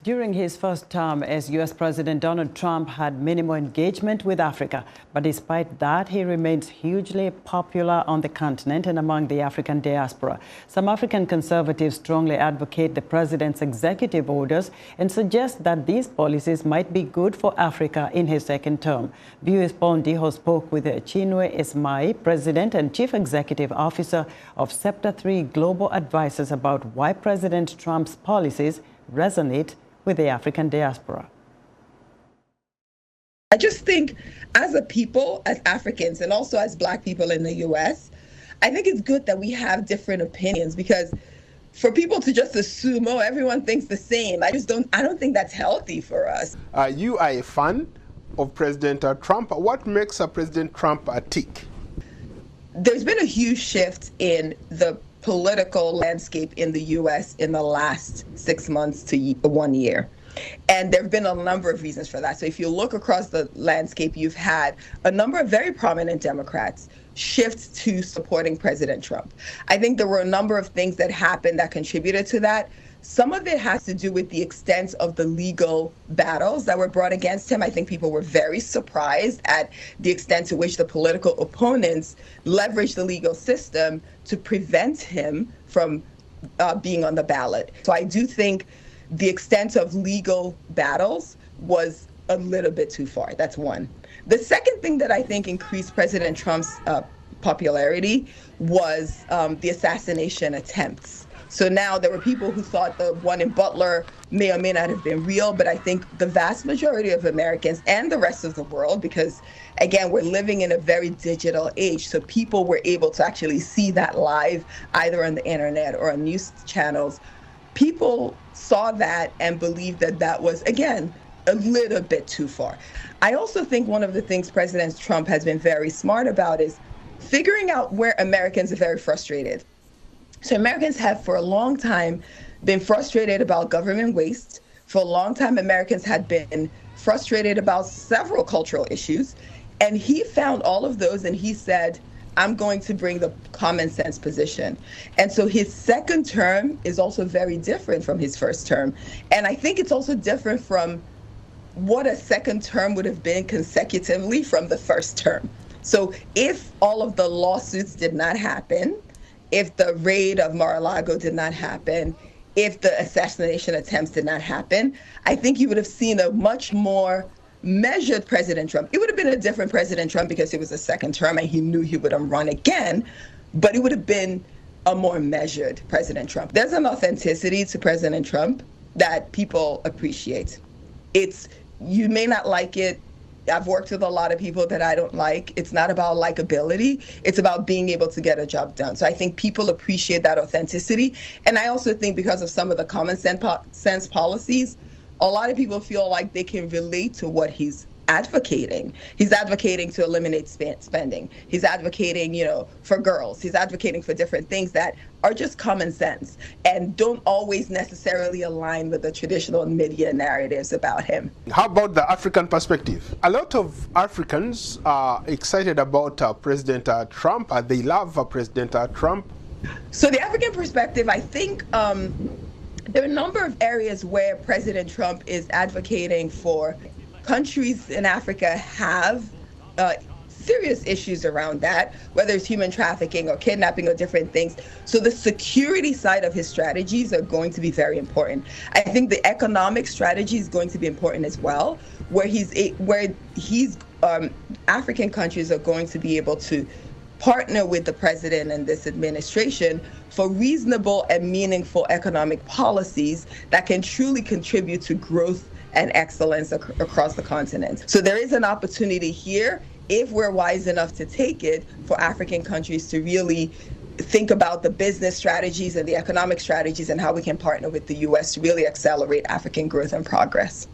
During his first term as U.S. President, Donald Trump had minimal engagement with Africa. But despite that, he remains hugely popular on the continent and among the African diaspora. Some African conservatives strongly advocate the president's executive orders and suggest that these policies might be good for Africa in his second term. Viewers Paul Ndiho spoke with Chinwe Esimai, President and Chief Executive Officer of Scepter 3 Global Advisors, about why President Trump's policies resonate with the African diaspora. I just think as a people, as Africans, and also as Black people in the U.S., I think it's good that we have different opinions, because for people to just assume, oh, everyone thinks the same, I don't think that's healthy for us. You are a fan of President Trump. What makes President Trump tick? There's been a huge shift in the political landscape in the U.S. in the last 6 months to 1 year. And there have been a number of reasons for that. So if you look across the landscape, you've had a number of very prominent Democrats shift to supporting President Trump. I think there were a number of things that happened that contributed to that. Some of it has to do with the extent of the legal battles that were brought against him. I think people were very surprised at the extent to which the political opponents leveraged the legal system to prevent him from being on the ballot. So I do think the extent of legal battles was a little bit too far. That's one. The second thing that I think increased President Trump's popularity was the assassination attempts. So now there were people who thought the one in Butler may or may not have been real, but I think the vast majority of Americans and the rest of the world, because again, we're living in a very digital age, so people were able to actually see that live either on the internet or on news channels. People saw that and believed that that was, again, a little bit too far. I also think one of the things President Trump has been very smart about is figuring out where Americans are very frustrated. So Americans have for a long time been frustrated about government waste. For a long time, Americans had been frustrated about several cultural issues. And he found all of those and he said, I'm going to bring the common sense position. And so his second term is also very different from his first term. And I think it's also different from what a second term would have been consecutively from the first term. So if all of the lawsuits did not happen, if the raid of Mar-a-Lago did not happen, if the assassination attempts did not happen, I think you would have seen a much more measured President Trump. It would have been a different President Trump because it was a second term and he knew he wouldn't run again, but it would have been a more measured President Trump. There's an authenticity to President Trump that people appreciate. You may not like it. I've worked with a lot of people that I don't like. It's not about likability. It's about being able to get a job done. So I think people appreciate that authenticity. And I also think because of some of the common sense policies, a lot of people feel like they can relate to what he's advocating. He's advocating to eliminate spending. He's advocating, for girls. He's advocating for different things that are just common sense and don't always necessarily align with the traditional media narratives about him. How about the African perspective? A lot of Africans are excited about President Trump. They love President Trump. So the African perspective, I think there are a number of areas where President Trump is advocating for. Countries in Africa have serious issues around that, whether it's human trafficking or kidnapping or different things. So the security side of his strategies are going to be very important. I think the economic strategy is going to be important as well, where African countries are going to be able to partner with the president and this administration for reasonable and meaningful economic policies that can truly contribute to growth and excellence across the continent. So there is an opportunity here, if we're wise enough to take it, for African countries to really think about the business strategies and the economic strategies and how we can partner with the U.S. to really accelerate African growth and progress.